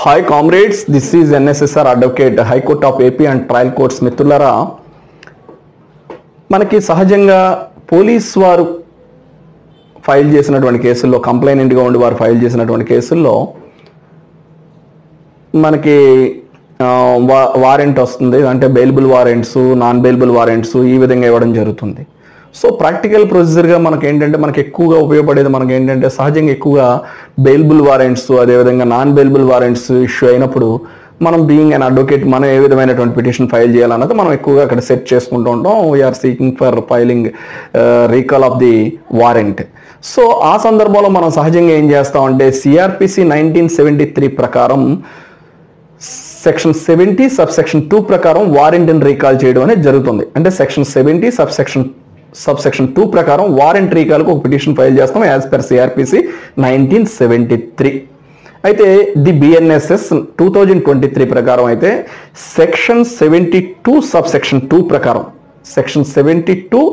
Hi comrades, this is NSSR advocate, high court of AP and trial courts. మిత్రులారా, మనకి సహజంగా police వారు file చేసినటువంటి కేసుల్లో, కంప్లైనెంట్గా ఉండి వారు ఫైల్ చేసినటువంటి కేసుల్లో మనకి వారెంట్ వస్తుంది. అంటే bailable warrants, non bailable warrants ఈ విధంగా ఇవ్వడం జరుగుతుంది. సో ప్రాక్టికల్ ప్రొసీజర్గా మనకి ఏంటంటే, మనకి ఎక్కువగా ఉపయోగపడేది మనకి ఏంటంటే, సహజంగా ఎక్కువగా బెయిలబుల్ వారెంట్స్, అదేవిధంగా నాన్ బెయిలబుల్ వారెంట్స్ ఇష్యూ అయినప్పుడు మనం బీయింగ్ అన్ అడ్వకేట్ మనం ఏ విధమైనటువంటి పిటిషన్ ఫైల్ చేయాలన్నది మనం ఎక్కువగా అక్కడ సెట్ చేసుకుంటూ ఉంటాం. We are seeking for filing recall of the warrant. So ఆ సందర్భంలో మనం సహజంగా ఏం చేస్తామంటే, సిఆర్పిసి 1973 ప్రకారం సెక్షన్ 70 సబ్సెక్షన్ 2 ప్రకారం వారెంట్ని రీకాల్ చేయడం అనేది జరుగుతుంది. అంటే సెక్షన్ 70 సబ్సెక్షన్ 2 ప్రకారం వారెంట్ రీకాల్కు ఒక పిటిషన్ ఫైల్ చేస్తాం యాజ్ పర్ సిఆర్పిసి 1973. అయితే ది బిఎన్ఎస్ఎస్ 2023 ప్రకారం అయితే సెక్షన్ 72 సబ్సెక్షన్ 2 ప్రకారం, సెక్షన్ 72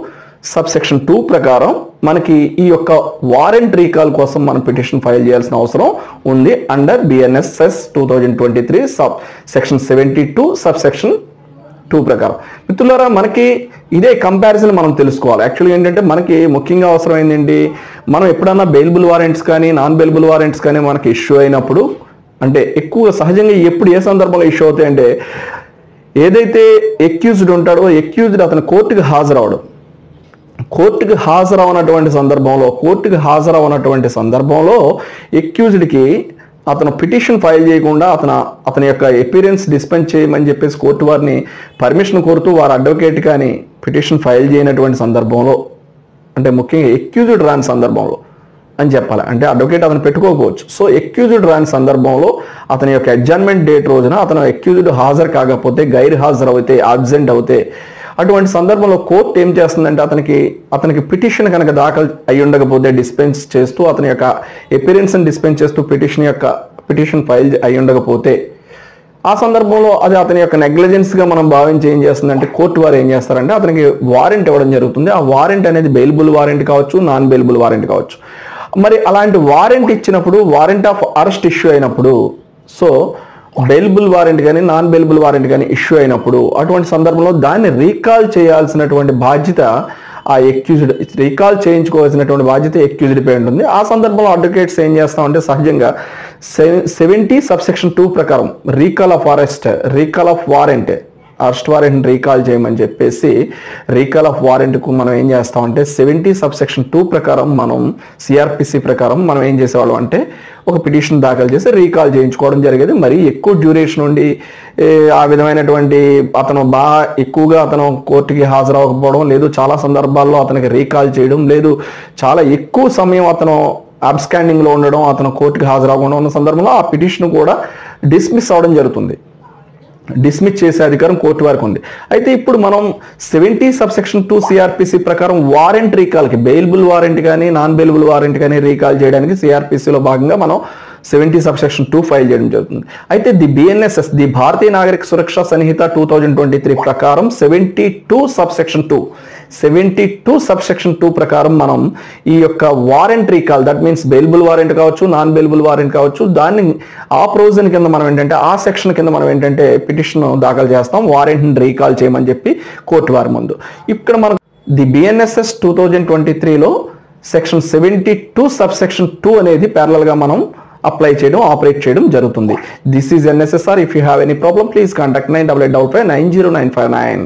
సబ్సెక్షన్ 2 ప్రకారం మనకి ఈ యొక్క వారెంట్ రీకాల్ కోసం మనం పిటిషన్ ఫైల్ చేయాల్సిన అవసరం ఉంది అండర్ బిఎన్ఎస్ఎస్ 2023 సెక్షన్ 72 సబ్సెక్షన్ 2 ప్రకారం. మిత్రులారా, మనకి ఇదే కంపారిజన్ మనం తెలుసుకోవాలి. యాక్చువల్గా ఏంటంటే, మనకి ముఖ్యంగా అవసరం ఏంటంటే, మనం ఎప్పుడన్నా బెయిలబుల్ వారెంట్స్ కానీ నాన్ బెయిలబుల్ వారెంట్స్ కానీ మనకి ఇష్యూ అయినప్పుడు, అంటే ఎక్కువగా సహజంగా ఎప్పుడు ఏ సందర్భంలో ఇష్యూ అవుతాయంటే, ఏదైతే ఎక్యూజ్డ్ ఉంటాడో ఎక్యూజ్డ్ అతను కోర్టుకి హాజరవడం, కోర్టుకి హాజరవనటువంటి సందర్భంలో ఎక్యూజ్డ్కి అతను పిటిషన్ ఫైల్ చేయకుండా అతని యొక్క అపీరెన్స్ డిస్పెన్స్ చేయమని చెప్పేసి కోర్టు వారిని పర్మిషన్ కోరుతూ వారి అడ్వకేట్ కానీ పిటిషన్ ఫైల్ చేయనటువంటి సందర్భంలో, అంటే ముఖ్యంగా ఎక్యూజ్డ్ రాని సందర్భంలో అని చెప్పాలి. అంటే అడ్వకేట్ అతను పెట్టుకోకపోవచ్చు. సో ఎక్యూజ్డ్ రాని సందర్భంలో అతని యొక్క అడ్జర్న్మెంట్ డేట్ రోజున అతను ఎక్యూజ్డ్ హాజరు కాకపోతే, గైర్ హాజరు అవుతే, ఆబ్సెంట్ అవుతే, అటువంటి సందర్భంలో కోర్టు ఏం చేస్తుందంటే, అతనికి పిటిషన్ కనుక దాఖలు అయి ఉండకపోతే డిస్పెన్స్ చేస్తూ, అతని యొక్క అపిరెన్స్ని డిస్పెన్స్ చేస్తూ పిటిషన్ ఫైల్ అయి ఉండకపోతే, ఆ సందర్భంలో అది అతని యొక్క నెగ్లిజెన్స్గా మనం భావించి ఏం చేస్తుందంటే, కోర్టు వారు ఏం చేస్తారంటే అతనికి వారెంట్ ఇవ్వడం జరుగుతుంది. ఆ వారెంట్ అనేది బెయిలబుల్ వారెంట్ కావచ్చు, నాన్ బెయిలబుల్ వారెంట్ కావచ్చు. మరి అలాంటి వారెంట్ ఇచ్చినప్పుడు, వారెంట్ ఆఫ్ అరెస్ట్ ఇష్యూ అయినప్పుడు, సో బెయిలబుల్ వారెంట్ కానీ నాన్ బెయిలబుల్ వారెంట్ కానీ ఇష్యూ అయినప్పుడు అటువంటి సందర్భంలో దాన్ని రీకాల్ చేయాల్సినటువంటి బాధ్యత ఆ ఎక్యూజ్డ్, రీకాల్ చేయించుకోవాల్సినటువంటి బాధ్యత ఎక్యూజ్డ్ పై ఉంటుంది. ఆ సందర్భంలో అడ్వకేట్స్ ఏం చేస్తామంటే, సహజంగా 70 సబ్సెక్షన్ 2 ప్రకారం recall of arrest, recall of warrant, arrest వారెంట్ని రీకాల్ చేయమని చెప్పేసి రీకాల్ ఆఫ్ వారెంట్కు మనం ఏం చేస్తామంటే 70 సబ్సెక్షన్ 2 ప్రకారం మనం సిఆర్పిసి ప్రకారం మనం ఏం చేసేవాళ్ళం అంటే ఒక పిటిషన్ దాఖలు చేసి రీకాల్ చేయించుకోవడం జరిగేది. మరి ఎక్కువ డ్యూరేషన్ ఉండి ఆ విధమైనటువంటి అతను ఎక్కువగా అతను కోర్టుకి హాజరవ్వకపోవడం, లేదు చాలా సందర్భాల్లో అతనికి రీకాల్ చేయడం, లేదు చాలా ఎక్కువ సమయం అతను అబ్స్కాండింగ్లో ఉండడం, అతను కోర్టుకి హాజరవ్వకుండా ఉన్న సందర్భంలో ఆ పిటిషన్ కూడా డిస్మిస్ అవ్వడం జరుగుతుంది. డిస్మిస్ చేసే అధికారం కోర్టు వారికి ఉంది. అయితే ఇప్పుడు మనం 70 సబ్సెక్షన్ 2 సిఆర్పిసి ప్రకారం వారెంట్ రీకాల్కి, బెయిలబుల్ వారెంట్ కానీ నాన్ బెయిలబుల్ వారెంట్ కానీ రీకాల్ చేయడానికి సిఆర్పిసిలో భాగంగా మనం 70 సబ్సెక్షన్ 2 ఫైల్ చేయడం జరుగుతుంది. అయితే the BNSS, the Bharatiya Nagarik సురక్షా సంహిత 2023 ప్రకారం 72 సబ్సెక్షన్ 2 ప్రకారం మనం ఈ యొక్క warrant recall, that means bailable warrant కావచ్చు, నాన్ బెయిలబుల్ వారెంట్ కావచ్చు, దాన్ని ఆ ప్రొవిజన్ కింద మనం ఏంటంటే, ఆ సెక్షన్ కింద మనం ఏంటంటే పిటిషన్ దాఖలు చేస్తాం వారెంట్ని రీకాల్ చేయమని చెప్పి కోర్టు వారి ముందు. ఇక్కడ మనం ది బిఎన్ఎస్ఎస్ 2023లో సెక్షన్ 72 సబ్సెక్షన్ 2 అనేది ప్యారలల్ గా మనం అప్లై చేయడం, ఆపరేట్ చేయడం జరుగుతుంది. This is NSSR. If you have any problem please contact 9855 90959.